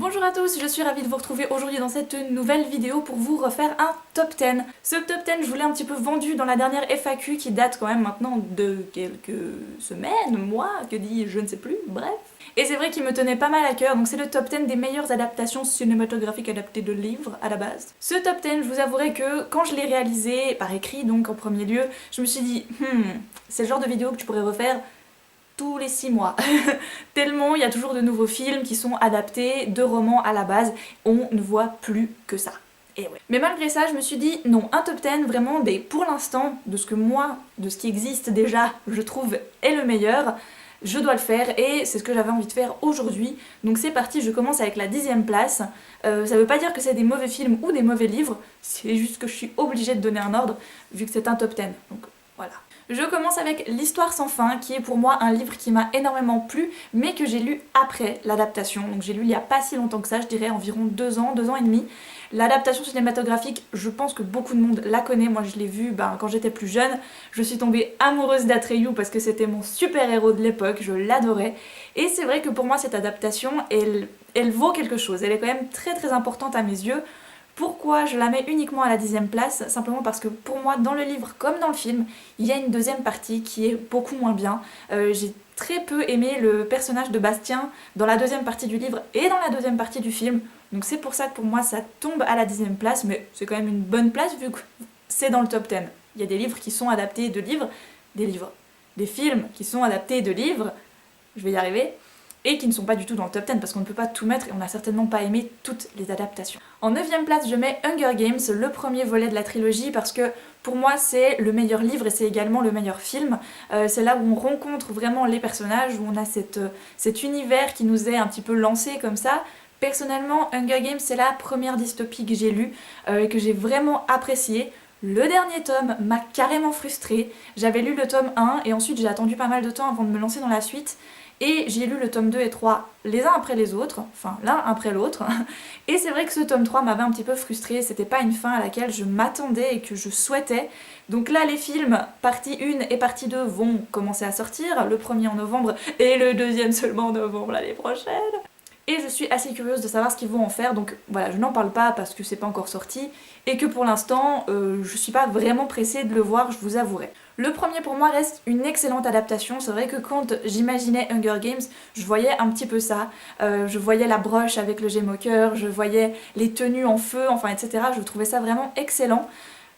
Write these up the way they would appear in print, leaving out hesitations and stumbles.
Bonjour à tous, je suis ravie de vous retrouver aujourd'hui dans cette nouvelle vidéo pour vous refaire un top 10. Ce top 10, je vous l'ai un petit peu vendu dans la dernière FAQ qui date quand même maintenant de quelques semaines, mois, que dis-je, je ne sais plus, bref. Et c'est vrai qu'il me tenait pas mal à cœur, donc c'est le top 10 des meilleures adaptations cinématographiques adaptées de livres à la base. Ce top 10, je vous avouerai que quand je l'ai réalisé, par écrit donc en premier lieu, je me suis dit, c'est le genre de vidéo que tu pourrais refaire tous les 6 mois. Tellement il y a toujours de nouveaux films qui sont adaptés de romans à la base, on ne voit plus que ça. Et ouais. Mais malgré ça, je me suis dit non, un top 10 vraiment pour l'instant, de ce que moi, de ce qui existe déjà, je trouve est le meilleur, je dois le faire et c'est ce que j'avais envie de faire aujourd'hui. Donc c'est parti, je commence avec la 10e place. Ça veut pas dire que c'est des mauvais films ou des mauvais livres, c'est juste que je suis obligée de donner un ordre vu que c'est un top 10. Donc voilà. Je commence avec L'Histoire sans fin, qui est pour moi un livre qui m'a énormément plu, mais que j'ai lu après l'adaptation. Donc j'ai lu il n'y a pas si longtemps que ça, je dirais environ 2 ans, 2 ans et demi. L'adaptation cinématographique, je pense que beaucoup de monde la connaît, moi je l'ai vue quand j'étais plus jeune. Je suis tombée amoureuse d'Atreyu parce que c'était mon super-héros de l'époque, je l'adorais. Et c'est vrai que pour moi cette adaptation, elle vaut quelque chose, elle est quand même très très importante à mes yeux. Pourquoi je la mets uniquement à la 10e place? Simplement parce que pour moi, dans le livre comme dans le film, il y a une deuxième partie qui est beaucoup moins bien. J'ai très peu aimé le personnage de Bastien dans la deuxième partie du livre et dans la deuxième partie du film. Donc c'est pour ça que pour moi ça tombe à la 10e place, mais c'est quand même une bonne place vu que c'est dans le top 10. Il y a des livres qui sont adaptés de livres, des films qui sont adaptés de livres, je vais y arriver, et qui ne sont pas du tout dans le top 10 parce qu'on ne peut pas tout mettre et on n'a certainement pas aimé toutes les adaptations. En 9e place, je mets Hunger Games, le premier volet de la trilogie, parce que pour moi c'est le meilleur livre et c'est également le meilleur film. C'est là où on rencontre vraiment les personnages, où on a cet univers qui nous est un petit peu lancé comme ça. Personnellement, Hunger Games c'est la première dystopie que j'ai lue et que j'ai vraiment appréciée. Le dernier tome m'a carrément frustrée. J'avais lu le tome 1 et ensuite j'ai attendu pas mal de temps avant de me lancer dans la suite. Et j'ai lu le tome 2 et 3 les uns après les autres, enfin l'un après l'autre. Et c'est vrai que ce tome 3 m'avait un petit peu frustrée, c'était pas une fin à laquelle je m'attendais et que je souhaitais. Donc là les films, partie 1 et partie 2 vont commencer à sortir, le premier en novembre et le deuxième seulement en novembre l'année prochaine. Et je suis assez curieuse de savoir ce qu'ils vont en faire, donc voilà, je n'en parle pas parce que c'est pas encore sorti, et que pour l'instant, je suis pas vraiment pressée de le voir, je vous avouerai. Le premier pour moi reste une excellente adaptation, c'est vrai que quand j'imaginais Hunger Games, je voyais un petit peu ça, je voyais la broche avec le gemme au cœur, je voyais les tenues en feu, enfin etc, je trouvais ça vraiment excellent.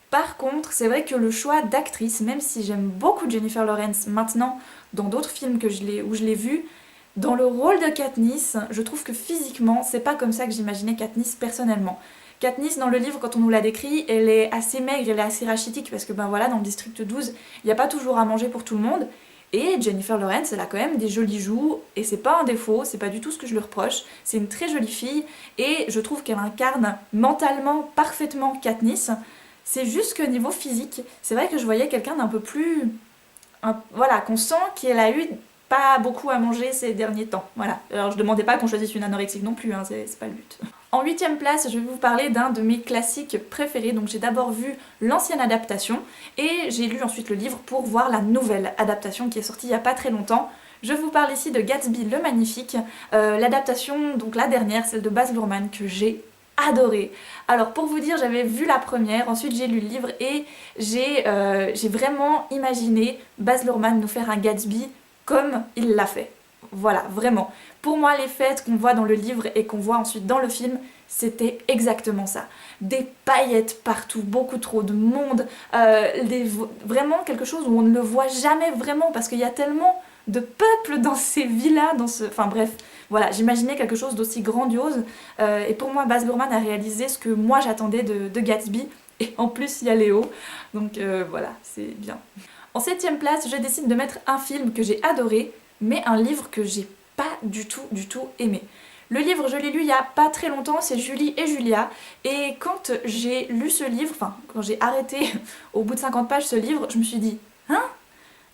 Par contre, c'est vrai que le choix d'actrice, même si j'aime beaucoup Jennifer Lawrence maintenant, dans d'autres films où je l'ai vue, dans le rôle de Katniss, je trouve que physiquement, c'est pas comme ça que j'imaginais Katniss personnellement. Katniss, dans le livre, quand on nous la décrit, elle est assez maigre, elle est assez rachitique, parce que ben voilà, dans le district 12, il n'y a pas toujours à manger pour tout le monde. Et Jennifer Lawrence, elle a quand même des jolies joues, et c'est pas un défaut, c'est pas du tout ce que je lui reproche. C'est une très jolie fille, et je trouve qu'elle incarne mentalement parfaitement Katniss. C'est juste que niveau physique, c'est vrai que je voyais quelqu'un d'un peu plus... voilà, qu'on sent qu'elle a eu pas beaucoup à manger ces derniers temps. Voilà. Alors je demandais pas qu'on choisisse une anorexique non plus, hein, c'est pas le but. En 8e place, je vais vous parler d'un de mes classiques préférés. Donc j'ai d'abord vu l'ancienne adaptation et j'ai lu ensuite le livre pour voir la nouvelle adaptation qui est sortie il y a pas très longtemps. Je vous parle ici de Gatsby le Magnifique, l'adaptation, donc la dernière, celle de Baz Luhrmann, que j'ai adoré. Alors pour vous dire, j'avais vu la première, ensuite j'ai lu le livre et j'ai vraiment imaginé Baz Luhrmann nous faire un Gatsby comme il l'a fait. Voilà, vraiment. Pour moi, les fêtes qu'on voit dans le livre et qu'on voit ensuite dans le film, c'était exactement ça. Des paillettes partout, beaucoup trop de monde, vraiment quelque chose où on ne le voit jamais vraiment parce qu'il y a tellement de peuple dans ces villas, enfin bref, voilà, j'imaginais quelque chose d'aussi grandiose et pour moi, Baz Luhrmann a réalisé ce que moi j'attendais de Gatsby et en plus il y a Léo, donc voilà, c'est bien. En 7e place, je décide de mettre un film que j'ai adoré, mais un livre que j'ai pas du tout aimé. Le livre, je l'ai lu il y a pas très longtemps, c'est Julie et Julia, et quand j'ai lu ce livre, enfin quand j'ai arrêté au bout de 50 pages ce livre, je me suis dit « Hein ?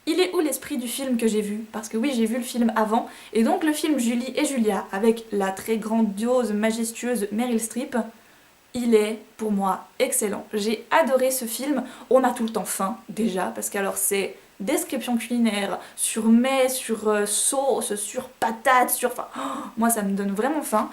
Il est où l'esprit du film que j'ai vu ?» Parce que oui, j'ai vu le film avant, et donc le film Julie et Julia, avec la très grandiose, majestueuse Meryl Streep, il est, pour moi, excellent. J'ai adoré ce film. On a tout le temps faim, déjà, parce qu'alors c'est description culinaire, sur mets, sur sauce, sur patates, sur... Enfin, moi ça me donne vraiment faim.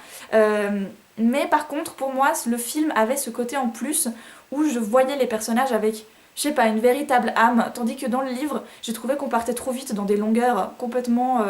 Mais par contre, pour moi, le film avait ce côté en plus où je voyais les personnages avec, je sais pas, une véritable âme, tandis que dans le livre, j'ai trouvé qu'on partait trop vite dans des longueurs complètement,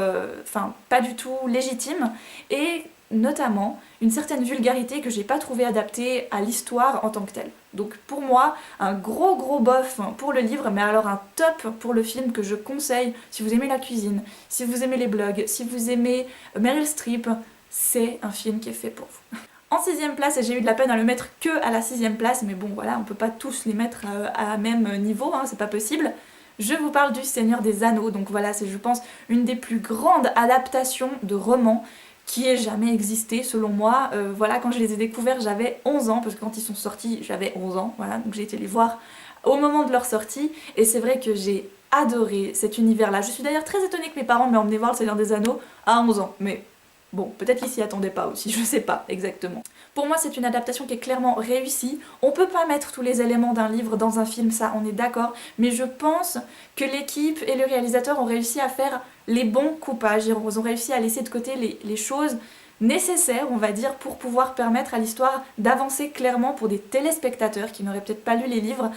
enfin, pas du tout légitimes, et notamment une certaine vulgarité que j'ai pas trouvé adaptée à l'histoire en tant que telle. Donc pour moi, un gros bof pour le livre, mais alors un top pour le film que je conseille si vous aimez la cuisine, si vous aimez les blogs, si vous aimez Meryl Streep, c'est un film qui est fait pour vous. En 6ème place, et j'ai eu de la peine à le mettre que à la 6ème place, mais bon voilà, on peut pas tous les mettre à même niveau, hein, c'est pas possible. Je vous parle du Seigneur des Anneaux, donc voilà, c'est je pense une des plus grandes adaptations de romans qui ait jamais existé selon moi. Voilà, quand je les ai découverts j'avais 11 ans, parce que quand ils sont sortis j'avais 11 ans, voilà, donc j'ai été les voir au moment de leur sortie, et c'est vrai que j'ai adoré cet univers-là. Je suis d'ailleurs très étonnée que mes parents m'aient emmené voir le Seigneur des Anneaux à 11 ans, mais... bon, peut-être qu'ils s'y attendaient pas aussi, je sais pas exactement. Pour moi, c'est une adaptation qui est clairement réussie. On peut pas mettre tous les éléments d'un livre dans un film, ça, on est d'accord, mais je pense que l'équipe et le réalisateur ont réussi à faire les bons coupages. Ils ont réussi à laisser de côté les choses nécessaires, on va dire, pour pouvoir permettre à l'histoire d'avancer clairement pour des téléspectateurs qui n'auraient peut-être pas lu les livres.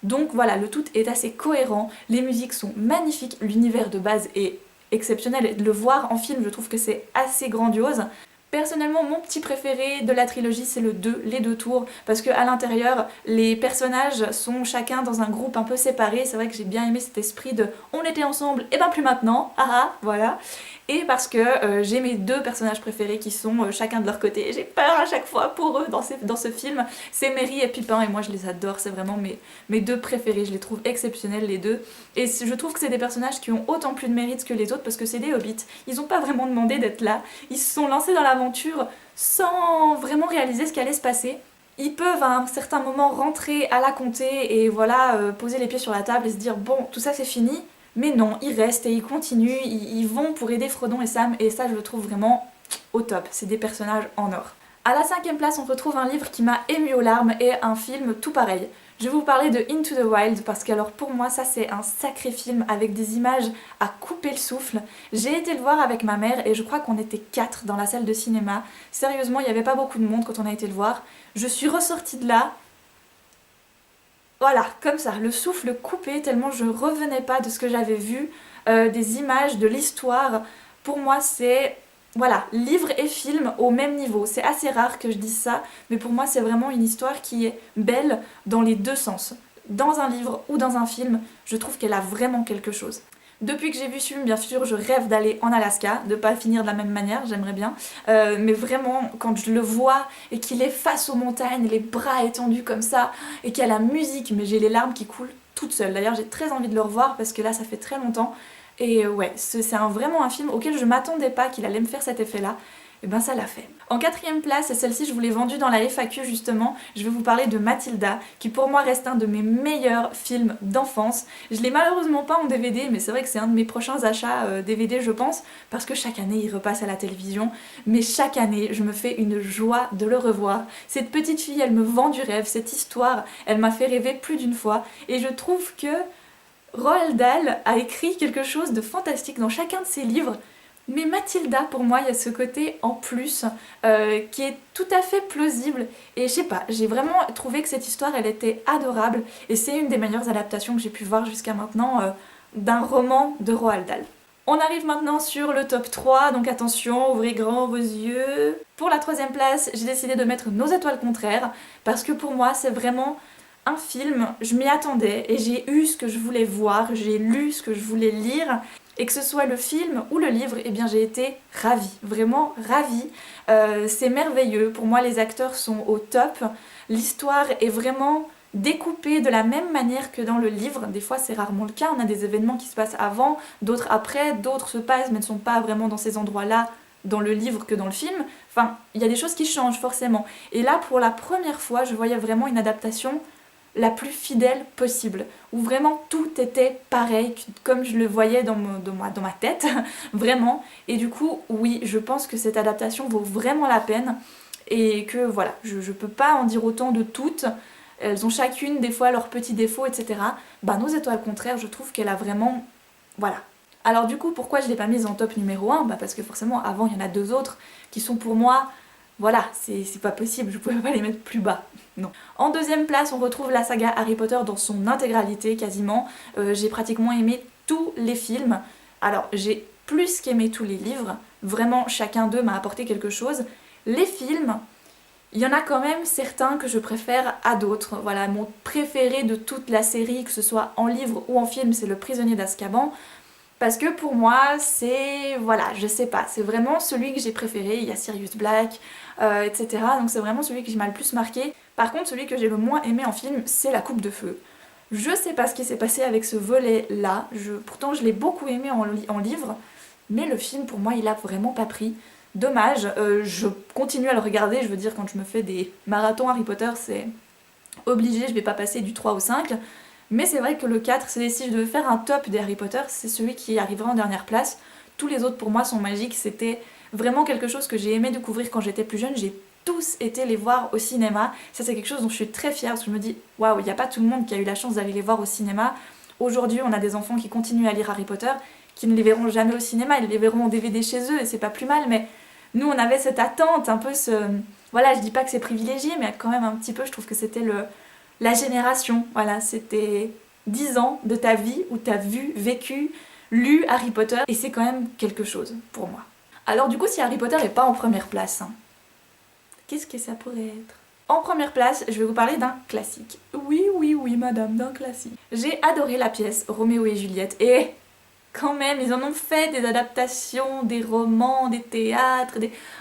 Donc voilà, le tout est assez cohérent, les musiques sont magnifiques, l'univers de base est exceptionnel, et de le voir en film je trouve que c'est assez grandiose. Personnellement, mon petit préféré de la trilogie, c'est le 2, les deux tours, parce qu'à l'intérieur, les personnages sont chacun dans un groupe un peu séparé. C'est vrai que j'ai bien aimé cet esprit de on était ensemble, et ben plus maintenant, voilà. Et parce que j'ai mes deux personnages préférés qui sont chacun de leur côté. J'ai peur à chaque fois pour eux dans ce film. C'est Merry et Pippin, et moi je les adore, c'est vraiment mes deux préférés. Je les trouve exceptionnels les deux. Et je trouve que c'est des personnages qui ont autant plus de mérite que les autres, parce que c'est des hobbits. Ils n'ont pas vraiment demandé d'être là. Ils se sont lancés dans l'aventure sans vraiment réaliser ce qui allait se passer. Ils peuvent à un certain moment rentrer à la comté et voilà, poser les pieds sur la table et se dire bon, tout ça c'est fini. Mais non, ils restent et ils continuent, ils vont pour aider Frodon et Sam, et ça je le trouve vraiment au top, c'est des personnages en or. À la 5ème place, on retrouve un livre qui m'a ému aux larmes et un film tout pareil. Je vais vous parler de Into the Wild parce que alors pour moi ça c'est un sacré film avec des images à couper le souffle. J'ai été le voir avec ma mère et je crois qu'on était 4 dans la salle de cinéma. Sérieusement, il n'y avait pas beaucoup de monde quand on a été le voir. Je suis ressortie de là, voilà, comme ça, le souffle coupé tellement je revenais pas de ce que j'avais vu, des images, de l'histoire. Pour moi c'est... voilà, livre et film au même niveau. C'est assez rare que je dise ça, mais pour moi c'est vraiment une histoire qui est belle dans les deux sens. Dans un livre ou dans un film, je trouve qu'elle a vraiment quelque chose. Depuis que j'ai vu ce film, bien sûr, je rêve d'aller en Alaska, de pas finir de la même manière, j'aimerais bien. Mais vraiment, quand je le vois et qu'il est face aux montagnes, les bras étendus comme ça, et qu'il y a la musique, mais j'ai les larmes qui coulent toute seule. D'ailleurs, j'ai très envie de le revoir parce que là, ça fait très longtemps. Et ouais, c'est vraiment un film auquel je m'attendais pas qu'il allait me faire cet effet-là. Et ben ça l'a fait. En 4ème place, et celle-ci je vous l'ai vendue dans la FAQ justement, je vais vous parler de Mathilda, qui pour moi reste un de mes meilleurs films d'enfance. Je l'ai malheureusement pas en DVD, mais c'est vrai que c'est un de mes prochains achats DVD je pense, parce que chaque année il repasse à la télévision, mais chaque année je me fais une joie de le revoir. Cette petite fille, elle me vend du rêve, cette histoire, elle m'a fait rêver plus d'une fois, et je trouve que Roald Dahl a écrit quelque chose de fantastique dans chacun de ses livres. Mais Mathilda, pour moi, il y a ce côté en plus qui est tout à fait plausible. Et je sais pas, j'ai vraiment trouvé que cette histoire, elle était adorable. Et c'est une des meilleures adaptations que j'ai pu voir jusqu'à maintenant d'un roman de Roald Dahl. On arrive maintenant sur le top 3, donc attention, ouvrez grand vos yeux. Pour la 3ème place, j'ai décidé de mettre Nos étoiles contraires, parce que pour moi, c'est vraiment un film, je m'y attendais et j'ai eu ce que je voulais voir, j'ai lu ce que je voulais lire. Et que ce soit le film ou le livre, eh bien j'ai été ravie, vraiment ravie. C'est merveilleux, pour moi les acteurs sont au top. L'histoire est vraiment découpée de la même manière que dans le livre. Des fois c'est rarement le cas, on a des événements qui se passent avant, d'autres après, d'autres se passent mais ne sont pas vraiment dans ces endroits-là dans le livre que dans le film. Enfin, il y a des choses qui changent forcément. Et là, pour la première fois, je voyais vraiment une adaptation la plus fidèle possible, où vraiment tout était pareil, comme je le voyais dans ma tête, vraiment. Et du coup, oui, je pense que cette adaptation vaut vraiment la peine, et que voilà, je peux pas en dire autant de toutes. elles ont chacune des fois leurs petits défauts, etc. Bah Nos étoiles contraires, je trouve qu'elle a vraiment... Voilà. Alors du coup, pourquoi je l'ai pas mise en top numéro 1 ? Bah parce que forcément, avant, il y en a deux autres qui sont pour moi... Voilà, c'est pas possible, je pouvais pas les mettre plus bas, non. En deuxième place, on retrouve la saga Harry Potter dans son intégralité, quasiment. J'ai pratiquement aimé tous les films. Alors, j'ai plus qu'aimé tous les livres. Vraiment, chacun d'eux m'a apporté quelque chose. Les films, il y en a quand même certains que je préfère à d'autres. Voilà, mon préféré de toute la série, que ce soit en livre ou en film, c'est Le Prisonnier d'Azkaban. Parce que pour moi, c'est... Voilà, je sais pas, c'est vraiment celui que j'ai préféré. Il y a Sirius Black, etc. Donc c'est vraiment celui qui m'a le plus marqué. Par contre, celui que j'ai le moins aimé en film, c'est La Coupe de Feu. Je sais pas ce qui s'est passé avec ce volet-là. Pourtant, je l'ai beaucoup aimé en livre. Mais le film, pour moi, il a vraiment pas pris. Dommage, je continue à le regarder. Je veux dire, quand je me fais des marathons Harry Potter, c'est obligé. Je vais pas passer du 3 au 5. Mais c'est vrai que le 4, si je devais faire un top des Harry Potter, c'est celui qui arrivera en dernière place. Tous les autres pour moi sont magiques, c'était vraiment quelque chose que j'ai aimé découvrir quand j'étais plus jeune. J'ai tous été les voir au cinéma. Ça c'est quelque chose dont je suis très fière parce que je me dis waouh, il n'y a pas tout le monde qui a eu la chance d'aller les voir au cinéma. Aujourd'hui on a des enfants qui continuent à lire Harry Potter, qui ne les verront jamais au cinéma, ils les verront en DVD chez eux et c'est pas plus mal, mais nous on avait cette attente, un peu ce... Voilà, je dis pas que c'est privilégié, mais quand même un petit peu, je trouve que c'était la génération, voilà, c'était 10 ans de ta vie où t'as vu, vécu, lu Harry Potter, et c'est quand même quelque chose pour moi. Alors du coup, si Harry Potter n'est pas en première place, qu'est-ce que ça pourrait être ? En première place, je vais vous parler d'un classique. Oui, oui, oui, madame, d'un classique. J'ai adoré la pièce Roméo et Juliette, et quand même, ils en ont fait des adaptations, des romans, des théâtres,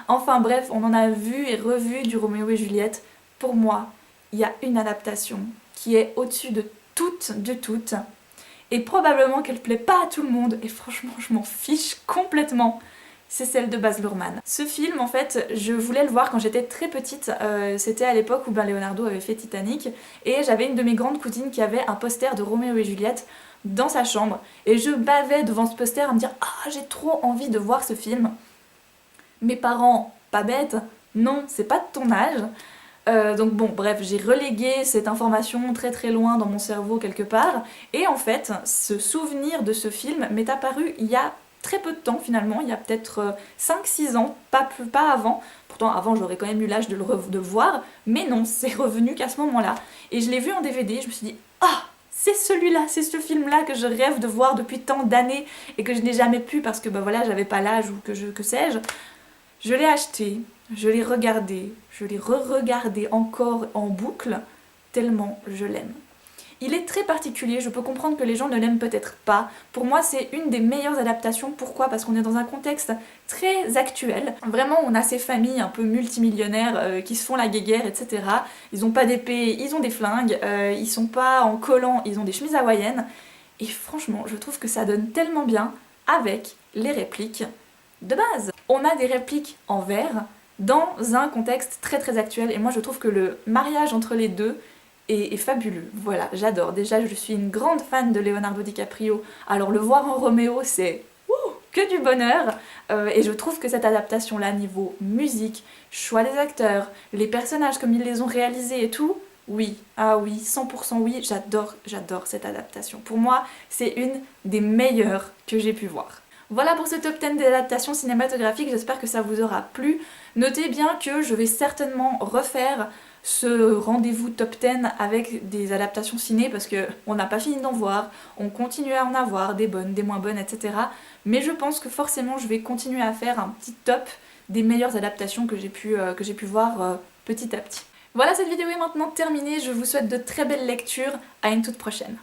Enfin bref, on en a vu et revu du Roméo et Juliette. Pour moi, il y a une adaptation qui est au-dessus de toutes, et probablement qu'elle plaît pas à tout le monde, et franchement je m'en fiche complètement, c'est celle de Baz Luhrmann. Ce film, en fait, je voulais le voir quand j'étais très petite, c'était à l'époque où Leonardo avait fait Titanic, et j'avais une de mes grandes cousines qui avait un poster de Roméo et Juliette dans sa chambre, et je bavais devant ce poster à me dire « Ah, j'ai trop envie de voir ce film !» Mes parents, pas bêtes, non, c'est pas de ton âge. Donc bon, bref, j'ai relégué cette information très très loin dans mon cerveau quelque part, et en fait, ce souvenir de ce film m'est apparu il y a très peu de temps finalement, il y a peut-être 5-6 ans, pas avant. Pourtant avant j'aurais quand même eu l'âge de le voir, mais non, c'est revenu qu'à ce moment-là. Et je l'ai vu en DVD, je me suis dit « Ah, c'est celui-là, c'est ce film-là que je rêve de voir depuis tant d'années et que je n'ai jamais pu parce que bah voilà, j'avais pas l'âge ou que sais-je. » Je l'ai acheté, je l'ai regardé, je l'ai re-regardé encore en boucle, tellement je l'aime. Il est très particulier, je peux comprendre que les gens ne l'aiment peut-être pas. Pour moi, c'est une des meilleures adaptations. Pourquoi ? Parce qu'on est dans un contexte très actuel. Vraiment, on a ces familles un peu multimillionnaires qui se font la guéguerre, etc. Ils ont pas d'épée, ils ont des flingues, ils sont pas en collant, ils ont des chemises hawaïennes. Et franchement, je trouve que ça donne tellement bien avec les répliques de base. On a des répliques en vers dans un contexte très très actuel, et moi je trouve que le mariage entre les deux est fabuleux. Voilà, j'adore. Déjà, je suis une grande fan de Leonardo DiCaprio, alors le voir en Roméo, c'est que du bonheur, et je trouve que cette adaptation-là, niveau musique, choix des acteurs, les personnages comme ils les ont réalisés et tout, oui, ah oui, 100% oui, j'adore cette adaptation. Pour moi, c'est une des meilleures que j'ai pu voir. Voilà pour ce top 10 des adaptations cinématographiques, j'espère que ça vous aura plu. Notez bien que je vais certainement refaire ce rendez-vous top 10 avec des adaptations ciné parce qu'on n'a pas fini d'en voir, on continue à en avoir, des bonnes, des moins bonnes, etc. Mais je pense que forcément je vais continuer à faire un petit top des meilleures adaptations que j'ai pu voir petit à petit. Voilà, cette vidéo est maintenant terminée, je vous souhaite de très belles lectures, à une toute prochaine.